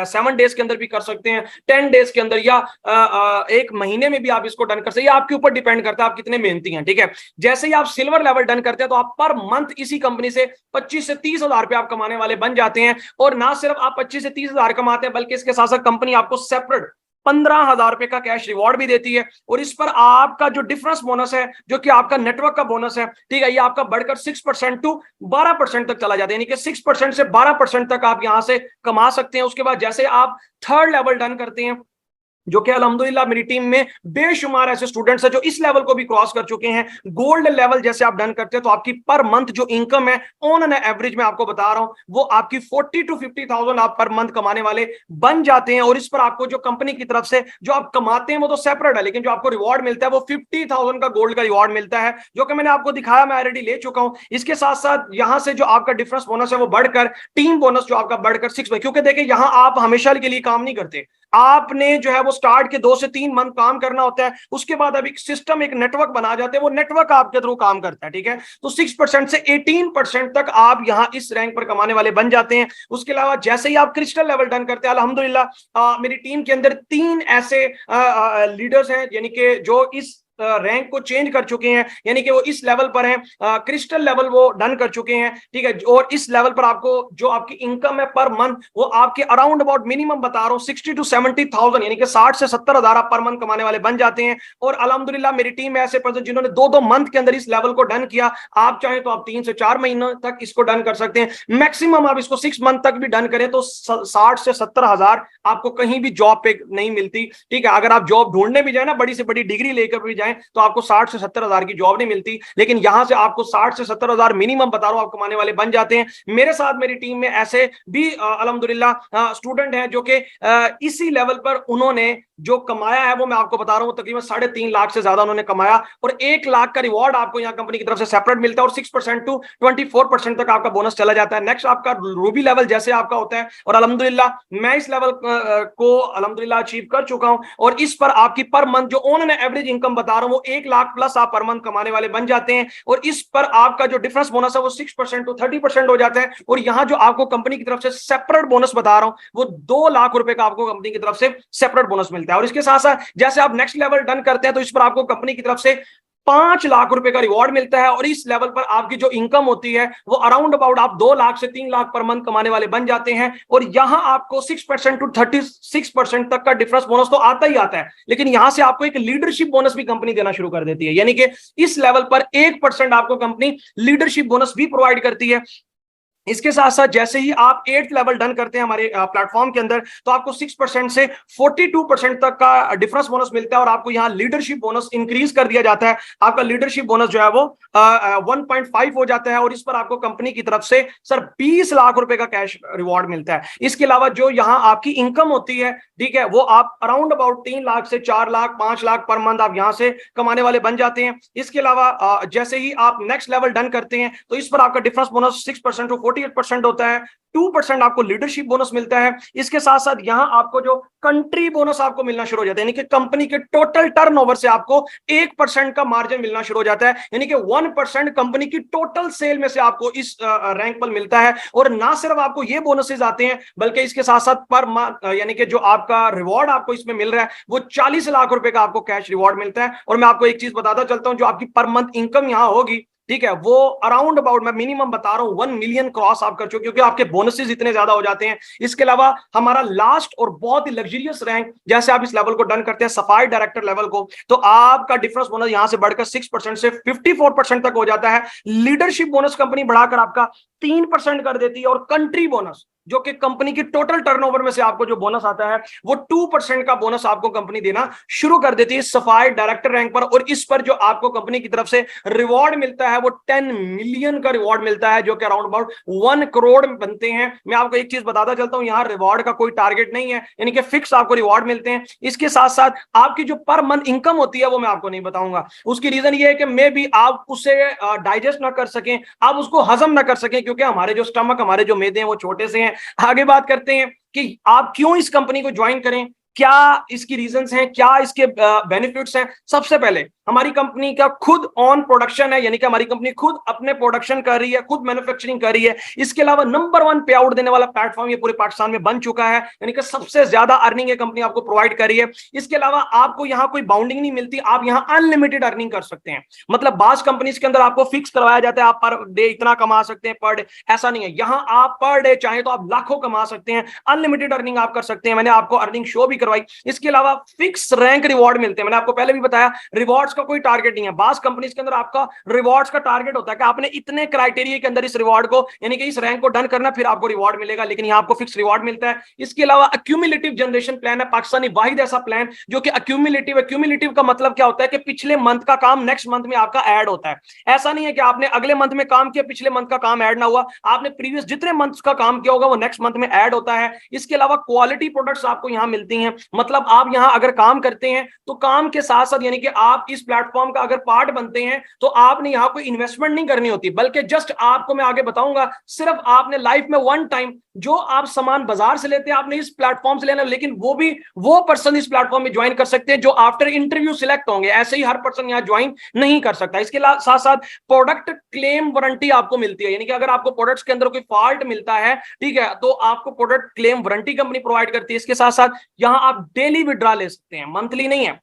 7 डेज के अंदर भी कर सकते हैं, 10 डेज के अंदर, या 1 महीने में भी आप इसको डन कर सकते हैं। आपके ऊपर डिपेंड करता है आप कितने मेहनती हैं। ठीक है, जैसे ही आप सिल्वर लेवल डन करते हैं तो आप पर मंथ इसी कंपनी से 25 से 30,000 रुपए आप कमाने वाले बन जाते हैं। और ना सिर्फ आप 25 से 30,000 कमाते हैं बल्कि इसके साथ साथ कंपनी आपको सेपरेट 15,000 रुपए का कैश रिवॉर्ड भी देती है। और इस पर आपका जो डिफरेंस बोनस है, जो कि आपका नेटवर्क का बोनस है, ठीक है, ये आपका बढ़कर 6% टू 12% तक चला जाता है, यानी कि 6% से 12% तक आप यहां से कमा सकते हैं। उसके बाद जैसे आप थर्ड लेवल डन करते हैं, जो कि अल्हम्दुलिल्लाह मेरी टीम में बेशुमार ऐसे स्टूडेंट्स हैं जो इस लेवल को भी क्रॉस कर चुके हैं। गोल्ड लेवल जैसे आप डन करते हैं तो आपकी पर मंथ जो इनकम है ऑन एन एवरेज में आपको बता रहा हूं, वो आपकी 40 टू 50,000 आप पर मंथ कमाने वाले बन जाते हैं। और इस पर आपको जो कंपनी की तरफ से जो आप कमाते हैं वो तो सेपरेट है, लेकिन जो आपको रिवॉर्ड मिलता है वो 50,000 का गोल्ड का रिवॉर्ड मिलता है, जो कि मैंने आपको दिखाया, मैं ऑलरेडी ले चुका हूं। इसके साथ साथ यहां से जो आपका डिफरेंस बोनस है वो बढ़कर टीम बोनस जो आपका बढ़कर 6, क्योंकि देखिए यहां आप हमेशा के लिए काम नहीं करते, आपने जो है वो स्टार्ट के 2 से 3 मंथ काम करना होता है। उसके बाद अब एक सिस्टम, एक नेटवर्क बना जाते हैं, वो नेटवर्क आपके थ्रू काम करता है। ठीक है, तो 6% से 18% तक आप यहां इस रैंक पर कमाने वाले बन जाते हैं। उसके अलावा जैसे ही आप क्रिस्टल लेवल डन करते हैं, अल्हम्दुलिल्लाह मेरी टीम के अंदर 3 ऐसे लीडर्स हैं, यानी कि जो इस रैंक को चेंज कर चुके हैं, यानी कि वो इस लेवल पर हैं, क्रिस्टल लेवल वो डन कर चुके हैं। ठीक है, और इस लेवल पर आपको जो आपकी इनकम है पर मंथ वो आपके अराउंड अबाउट मिनिमम बता रहा हूं 60 टू 70,000, यानी कि 60 से 70,000 आप पर मंथ कमाने वाले बन जाते हैं। और अल्हम्दुलिल्लाह मेरी टीम में ऐसे पर्सन जिन्होंने 2-2 मंथ के अंदर इस लेवल को डन किया। आप चाहें तो आप 3 से 4 महीनों तक इसको डन कर सकते हैं। मैक्सिमम आप इसको 6 मंथ तक भी डन करें तो 60 से 70,000 आपको कहीं भी जॉब पे नहीं मिलती। ठीक है, अगर आप जॉब ढूंढने भी जाए ना, बड़ी से बड़ी डिग्री लेकर भी जाए, तो आपको 60 से 70,000 की जॉब नहीं मिलती, लेकिन यहां से आपको 60 से 70,000 मिनिमम बता रहा हूं आप कमाने वाले बन जाते हैं। मेरे साथ मेरी टीम में ऐसे भी अल्हम्दुलिल्लाह स्टूडेंट हैं जो कि इसी लेवल पर उन्होंने जो कमाया है वो मैं आपको बता रहा हूं, तकरीबन 3.5 लाख से ज्यादा उन्होंने कमाया। और 1 लाख का रिवॉर्ड आपको यहाँ कंपनी की तरफ से सेपरेट मिलता है, और 6% टू 24% तक आपका बोनस चला जाता है। नेक्स्ट आपका रूबी लेवल जैसे आपका होता है, और अल्हम्दुलिल्लाह मैं इस लेवल को अल्हम्दुलिल्लाह अचीव कर चुका हूं। और इस पर आपकी पर मंथ जो ऑन एन एवरेज इनकम बता रहा हूं वो 1 लाख प्लस आप पर मंथ कमाने वाले बन जाते हैं। और इस पर आपका जो डिफरेंस बोनस है वो 6% टू 30% हो जाता है। और यहाँ जो आपको कंपनी की तरफ से सेपरेट बोनस बता रहा हूं वो 2 लाख रुपए का आपको कंपनी की तरफ से सेपरेट बोनस मिलता है। और इसके साथ साथ जैसे आप नेक्स्ट लेवल डन करते हैं तो इस पर आपको कंपनी की तरफ से 5 लाख रुपए का रिवॉर्ड मिलता है। और इस लेवल पर आपकी जो इनकम होती है वो अराउंड अबाउट आप 2 लाख से 3 लाख पर मंथ कमाने वाले बन जाते हैं। और यहां आपको 6% टू 36% तक का डिफरेंस बोनस तो आता ही आता है, लेकिन यहां से आपको एक लीडरशिप बोनस भी कंपनी देना शुरू कर देती है, यानी कि इस लेवल पर 1% आपको कंपनी लीडरशिप बोनस भी प्रोवाइड करती है। इसके साथ साथ जैसे ही आप 8th लेवल डन करते हैं हमारे प्लेटफॉर्म के अंदर, तो आपको 6% से 42% तक का डिफरेंस बोनस मिलता है। और आपको यहाँ लीडरशिप बोनस इंक्रीज कर दिया जाता है। आपका लीडरशिप बोनस जो है वो 1.5 हो जाता है। और इस पर आपको कंपनी की तरफ से सर 20 लाख रुपए का कैश रिवॉर्ड मिलता है। इसके अलावा जो यहाँ आपकी इनकम होती है, ठीक है, वो आप अराउंड अबाउट 3 लाख से 4 लाख 5 लाख पर मंथ आप यहाँ से कमाने वाले बन जाते हैं। इसके अलावा जैसे ही आप नेक्स्ट लेवल डन करते हैं तो इस पर आपका डिफरेंस बोनस 6% टू 48% होता है। 2% आपको लीडरशिप बोनस मिलता है। इसके साथ साथ यहां आपको जो कंट्री बोनस आपको मिलना शुरू हो जाता है, यानी कि कंपनी के टोटल टर्नओवर से आपको 1% का मार्जिन मिलना शुरू हो जाता है, यानी कि 1% कंपनी की टोटल सेल में से आपको इस रैंक पर मिलता है। और ना सिर्फ आपको ये बोनसेस आते हैं, बल्कि इसके साथ साथ पर यानी कि जो आपका रिवॉर्ड आपको इसमें मिल रहा है वो 40 लाख रुपए का आपको कैश रिवॉर्ड मिलता है। और मैं आपको एक चीज बताता चलता हूं, जो आपकी पर मंथ इनकम यहां होगी, ठीक है, वो अराउंड अबाउट मैं मिनिमम बता रहा हूं 1 मिलियन क्रॉस आप कर चुके, क्योंकि आपके बोनसेस इतने ज्यादा हो जाते हैं। इसके अलावा हमारा लास्ट और बहुत ही लग्जरियस रैंक, जैसे आप इस लेवल को डन करते हैं सफाई डायरेक्टर लेवल को, तो आपका डिफरेंस बोनस यहां से बढ़कर 6% से 54% तक हो जाता है। लीडरशिप बोनस कंपनी बढ़ाकर आपका 3% कर देती है। और कंट्री बोनस, जो कि कंपनी की टोटल टर्नओवर में से आपको जो बोनस आता है, वो 2% का बोनस आपको कंपनी देना शुरू कर देती है सफाई डायरेक्टर रैंक पर। और इस पर जो आपको कंपनी की तरफ से रिवॉर्ड मिलता है वो 10 मिलियन का रिवॉर्ड मिलता है, जो कि अराउंड अबाउट 1 करोड़ बनते हैं। मैं आपको एक चीज बताता चलता हूं, यहां रिवॉर्ड का कोई टारगेट नहीं है, यानी कि फिक्स आपको रिवॉर्ड मिलते हैं। इसके साथ साथ आपकी जो पर मंथ इनकम होती है वो मैं आपको नहीं बताऊंगा। उसकी रीजन ये है कि मे बी आप उसे डाइजेस्ट ना कर सकें, आप उसको हजम ना कर सकें, क्योंकि हमारे जो स्टमक, हमारे जो मेदे हैं वो छोटे से हैं। आगे बात करते हैं कि आप क्यों इस कंपनी को ज्वाइन करें, क्या इसकी रीजंस हैं, क्या इसके बेनिफिट्स हैं। सबसे पहले हमारी कंपनी का खुद ऑन प्रोडक्शन है, यानी कि हमारी कंपनी खुद अपने प्रोडक्शन कर रही है, खुद मैन्युफैक्चरिंग कर रही है। इसके अलावा नंबर 1 पे आउट देने वाला प्लेटफॉर्म ये पूरे पाकिस्तान में बन चुका है, यानी कि सबसे ज्यादा अर्निंग ये कंपनी आपको प्रोवाइड कर रही है। इसके अलावा आपको यहाँ कोई बाउंडिंग नहीं मिलती, आप यहाँ अनलिमिटेड अर्निंग कर सकते हैं। मतलब बास कंपनीज के अंदर आपको फिक्स करवाया जाता है, आप पर डे इतना कमा सकते हैं पर डे, ऐसा नहीं है। यहाँ आप पर डे चाहे तो आप लाखों कमा सकते हैं, अनलिमिटेड अर्निंग आप कर सकते हैं। मैंने आपको अर्निंग शो भी करवाई। इसके अलावा फिक्स रैंक रिवॉर्ड मिलते हैं, मैंने आपको पहले भी बताया, रिवॉर्ड्स का कोई टारगेट नहीं है। बास कंपनीज के अंदर आपका रिवॉर्ड्स का टारगेट होता है कि आपने इतने क्राइटेरिया के अंदर इस रिवॉर्ड को, यानी कि इस रैंक को डन करना, फिर आपको रिवॉर्ड मिलेगा, लेकिन यहां आपको फिक्स रिवॉर्ड मिलता है। इसके अलावा अक्यूमुलेटिव जनरेशन प्लान है, पाकिस्तानी वाहिद ऐसा प्लान जो कि अक्यूमुलेटिव का मतलब क्या होता है कि पिछले मंथ का काम नेक्स्ट मंथ में आपका ऐड होता है। ऐसा नहीं है कि आपने अगले मंथ में काम किया, पिछले मंथ का काम ऐड ना हुआ, आपने प्रीवियस जितने मंथ्स का काम किया होगा वो नेक्स्ट मंथ में ऐड होता है। इसके अलावा क्वालिटी प्रोडक्ट्स आपको यहां मिलती हैं, मतलब आप यहां अगर काम करते हैं तो काम के साथ साथ, यानी कि आप इस प्लेटफॉर्म का अगर पार्ट बनते हैं तो आपने यहां कोई इन्वेस्टमेंट नहीं करनी होती, बल्कि जस्ट आपको मैं आगे बताऊंगा, सिर्फ आपने लाइफ में 1 टाइम जो आप सामान बाजार से लेते हैं आपने इस प्लेटफॉर्म से लेना, लेकिन वो भी वो पर्सन इस प्लेटफॉर्म में ज्वाइन कर सकते हैं जो आफ्टर इंटरव्यू सिलेक्ट होंगे। ऐसे ही हर पर्सन यहां ज्वाइन नहीं कर सकता। इसके साथ साथ प्रोडक्ट क्लेम वारंटी आपको मिलती है, यानी कि अगर आपको प्रोडक्ट्स के अंदर कोई फॉल्ट मिलता है, ठीक है, तो आपको product claim warranty company provide करती है। इसके साथ साथ यहां आप डेली विड्रॉ ले सकते हैं, मंथली नहीं है,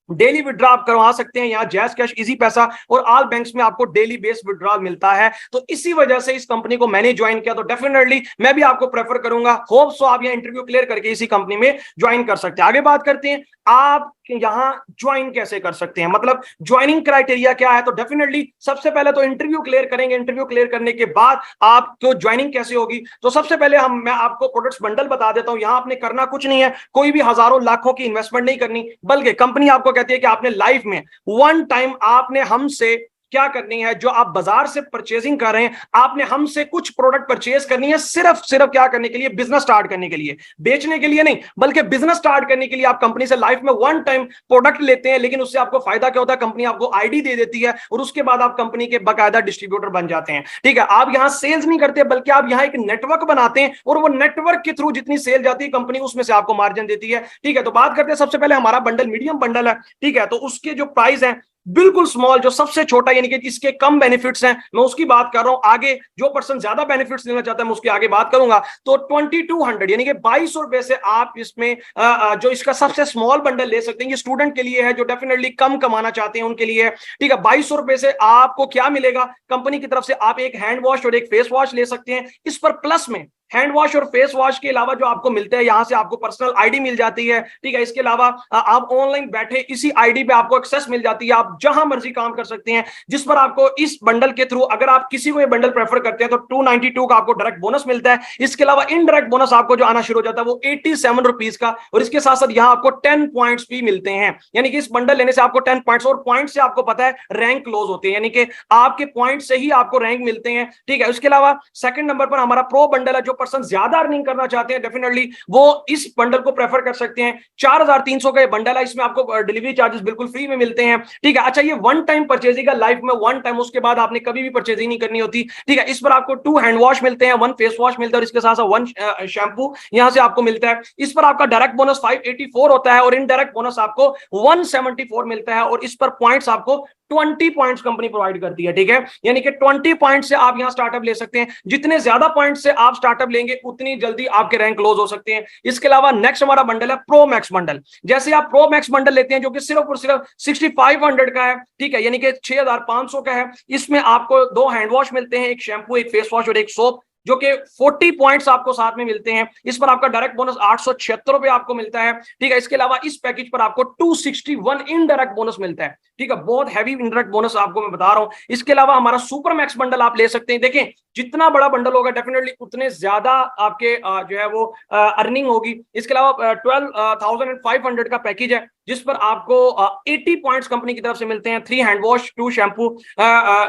डेली विड्रॉ आप करवा सकते हैं। यहाँ जैज कैश, इजी पैसा और ऑल बैंक्स में आपको डेली बेस विड्रॉल मिलता है। तो इसी वजह से इस कंपनी को मैंने ज्वाइन किया, तो डेफिनेटली मैं भी आपको प्रेफर करूंगा। होप सो आप यहाँ इंटरव्यू क्लियर करके इसी कंपनी में ज्वाइन कर सकते हैं। आगे बात करते हैं आप यहां ज्वाइन कैसे कर सकते हैं, मतलब ज्वाइनिंग क्राइटेरिया क्या है। तो डेफिनेटली सबसे पहले तो इंटरव्यू क्लियर करेंगे, इंटरव्यू क्लियर करने के बाद आपको ज्वाइनिंग कैसे होगी। तो सबसे पहले मैं आपको प्रोडक्ट्स बंडल बता देता हूं। यहां आपने करना कुछ नहीं है, कोई भी हजारों लाखों की इन्वेस्टमेंट नहीं करनी, बल्कि कंपनी आपको कहती है कि आपने लाइफ में 1 टाइम आपने हमसे क्या करनी है, जो आप बाजार से परचेजिंग कर रहे हैं, आपने हमसे कुछ प्रोडक्ट परचेज करनी है, सिर्फ क्या करने के लिए, बिजनेस स्टार्ट करने के लिए, बेचने के लिए नहीं, बल्कि बिजनेस स्टार्ट करने के लिए आप कंपनी से लाइफ में 1 टाइम प्रोडक्ट लेते हैं। लेकिन उससे आपको फायदा क्या होता है, कंपनी आपको आईडी दे देती है और उसके बाद आप कंपनी के बाकायदा डिस्ट्रीब्यूटर बन जाते हैं। ठीक है, आप यहां सेल्स नहीं करते, बल्कि आप यहां एक नेटवर्क बनाते हैं और वो नेटवर्क के थ्रू जितनी सेल जाती है कंपनी उसमें से आपको मार्जिन देती है। ठीक है, तो बात करते हैं सबसे पहले हमारा बंडल मीडियम बंडल है, ठीक है, तो उसके जो प्राइस है बिल्कुल स्मॉल, जो सबसे छोटा यानी कि इसके कम बेनिफिट्स हैं, मैं उसकी बात कर रहा हूं। आगे जो पर्सन ज्यादा बेनिफिट्स लेना चाहता है मैं उसकी आगे बात करूंगा। तो 2200 यानी कि 2200 से आप इसमें जो इसका सबसे स्मॉल बंडल ले सकते हैं। ये स्टूडेंट के लिए है जो डेफिनेटली कम कमाना चाहते हैं उनके लिए, ठीक है। 2200 से आपको क्या मिलेगा कंपनी की तरफ से? आप एक हैंड वॉश और एक फेस वॉश ले सकते हैं। इस पर प्लस में हैंड वॉश और फेस वॉश के अलावा जो आपको मिलता है, यहां से आपको पर्सनल आईडी मिल जाती है, ठीक है। इसके अलावा आप ऑनलाइन बैठे इसी आईडी पे आपको एक्सेस मिल जाती है, आप जहां मर्जी काम कर सकते हैं। जिस पर आपको इस बंडल के थ्रू, अगर आप किसी को ये बंडल प्रेफर करते हैं तो 292 का आपको डायरेक्ट बोनस मिलता है। इसके अलावा इनडायरेक्ट बोनस आपको जो आना शुरू हो जाता है वो 87 रुपीज का, और इसके साथ साथ यहाँ आपको 10 पॉइंट्स भी मिलते हैं। यानी कि इस बंडल लेने से आपको 10 पॉइंट्स, और पॉइंट से आपको पता है रैंक क्लोज होते हैं, यानी कि आपके पॉइंट से ही आपको रैंक मिलते हैं, ठीक है। उसके अलावा सेकंड नंबर पर हमारा प्रो बंडल है। जो पर्सन ज्यादा करना चाहते हैं डेफिनेटली वो इस बंडल को प्रेफर कर सकते हैं। 4300 का ये बंडल है, इसमें आपको डिलीवरी चार्जेस बिल्कुल फ्री में मिलते हैं, ठीक है। अच्छा, ये वन टाइम परचेजिंग है, लाइफ में वन टाइम, उसके बाद आपने कभी भी परचेजिंग नहीं करनी होती, ठीक है। इस पर आपको 2 हैंड वॉश मिलते हैं, 1 फेस वॉश मिलता है, और इसके साथ साथ 1 शैम्पू यहां से आपको मिलता है। इस पर आपका डायरेक्ट बोनस 584 होता है, और इनडायरेक्ट बोनस आपको 174 मिलता है, और इस पर पॉइंट्स आपको 20 पॉइंट्स कंपनी प्रोवाइड करती है, ठीक है। यानी कि 20 पॉइंट से आप यहां स्टार्टअप ले सकते हैं। जितने ज्यादा पॉइंट से आप स्टार्टअप लेंगे उतनी जल्दी आपके रैंक क्लोज हो सकते हैं। इसके अलावा नेक्स्ट हमारा बंडल है प्रो मैक्स बंडल। जैसे आप प्रो मैक्स बंडल लेते हैं जो कि सिर्फ और सिर्फ 6500 का है, ठीक है, यानी कि 6500 का है। इसमें आपको 2 हैंड वॉश मिलते हैं, एक शैम्पू, एक फेस वॉश और एक सोप, जो कि 40 पॉइंट्स आपको साथ में मिलते हैं। इस पर आपका डायरेक्ट बोनस 876 रुपए आपको मिलता है, ठीक है। इसके अलावा इस पैकेज पर आपको 261 इनडायरेक्ट बोनस मिलता है, ठीक है। बहुत हैवी इनडायरेक्ट बोनस आपको मैं बता रहा हूं। इसके अलावा हमारा सुपर मैक्स बंडल आप ले सकते हैं। देखें, जितना बड़ा बंडल होगा डेफिनेटली उतने ज्यादा आपके जो है वो अर्निंग होगी। इसके अलावा 12,500 का पैकेज है, जिस पर आपको 80 पॉइंट्स कंपनी की तरफ से मिलते हैं। 3 हैंड वॉश, 2 शैम्पू,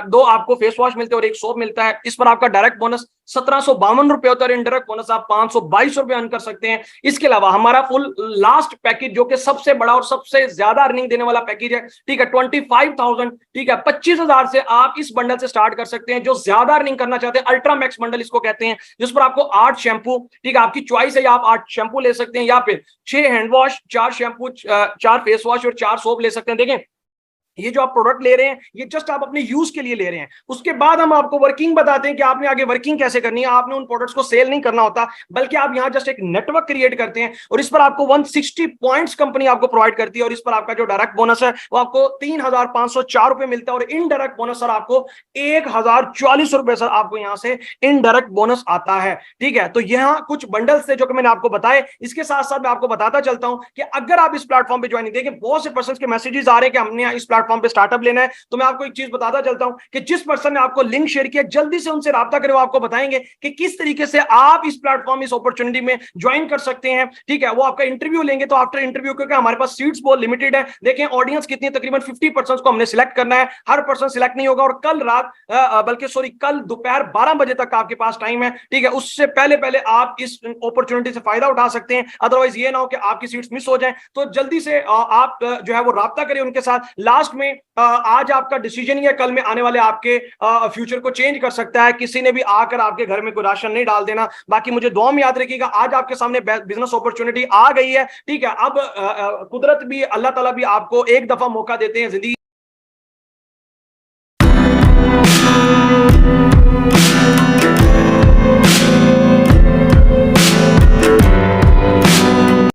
2 आपको फेस वॉश मिलते हैं और 1 सोप मिलता है। इस पर आपका डायरेक्ट बोनस 1752 रुपए होता है, और इनडायरेक्ट बोनस आप 522 रुपए अर्न कर सकते हैं। इसके अलावा हमारा फुल लास्ट पैकेज जो कि सबसे बड़ा और सबसे ज्यादा अर्निंग देने वाला पैकेज है, ठीक है, 25,000, ठीक है, 25,000 से आप इस बंडल से स्टार्ट कर सकते हैं। जो ज्यादा अर्निंग करना चाहते हैं, अल्ट्रा मैक्स बंडल इसको कहते हैं, जिस पर आपको 8 शैम्पू, ठीक है, आपकी चॉइस है, आप 8 शैम्पू ले सकते हैं, या फिर 6 hand wash, 4 shampoo, 4 face wash और 4 सोप ले सकते हैं। देखें, ये जो आप प्रोडक्ट ले रहे हैं ये जस्ट आप अपने यूज के लिए ले रहे हैं। उसके बाद हम आपको वर्किंग बताते हैं कि आपने आगे वर्किंग कैसे करनी है। आपने उन प्रोडक्ट्स को सेल नहीं करना होता, बल्कि आप यहां जस्ट एक नेटवर्क क्रिएट करते हैं, और इस पर आपको 160 पॉइंट्स कंपनी आपको प्रोवाइड करती है। और इस पर आपका जो डायरेक्ट बोनस है वो आपको 3,504 रुपए मिलता है, और इनडायरेक्ट बोनस सर आपको 1,044 रुपए सर आपको यहां से इनडायरेक्ट बोनस आता है, ठीक है। तो यहाँ कुछ बंडल्स थे जो कि मैंने आपको बताए। इसके साथ साथ मैं आपको बताता चलता हूं कि अगर आप इस प्लेटफॉर्म पे ज्वाइन, देखिए बहुत से पर्सन के मैसेजेस आ रहे हैं कि हमने इस प्लेटफॉर्म पे स्टार्टअप लेना है, तो मैं आपको एक चीज बताता चलता हूं कि जिस पर्सन ने आपको लिंक शेयर किया जल्दी से उनसे राब्ता करें, वो आपको बताएंगे कि किस तरीके से आप इस प्लेटफॉर्म, इस अपॉर्चुनिटी में ज्वाइन कर सकते हैं, ठीक है। वो आपका इंटरव्यू लेंगे, तो आफ्टर इंटरव्यू, क्योंकि हमारे पास सीट्स बहुत लिमिटेड है, देखें ऑडियंस कितनी है, तकरीबन 50% को हमने सिलेक्ट करना है, हर पर्सन सिलेक्ट नहीं होगा। और कल रात बल्कि सॉरी कल दोपहर 12 बजे तक आपके पास टाइम है, ठीक है। उससे पहले पहले आप इस अपॉर्चुनिटी से फायदा उठा सकते हैं, अदरवाइज ये ना हो कि आपकी सीट्स मिस हो जाए। तो जल्दी से आप जो है वो राब्ता करें उनके साथ। लास्ट में आज आपका डिसीजन ही है, कल में आने वाले आपके फ्यूचर को चेंज कर सकता है। किसी ने भी आकर आपके घर में कोई राशन नहीं डाल देना। बाकी मुझे दुआ में याद रखिएगा, आज आपके सामने बिजनेस अपॉर्चुनिटी आ गई है, ठीक है। अब कुदरत भी, अल्लाह ताला भी आपको एक दफा मौका देते हैं जिंदगी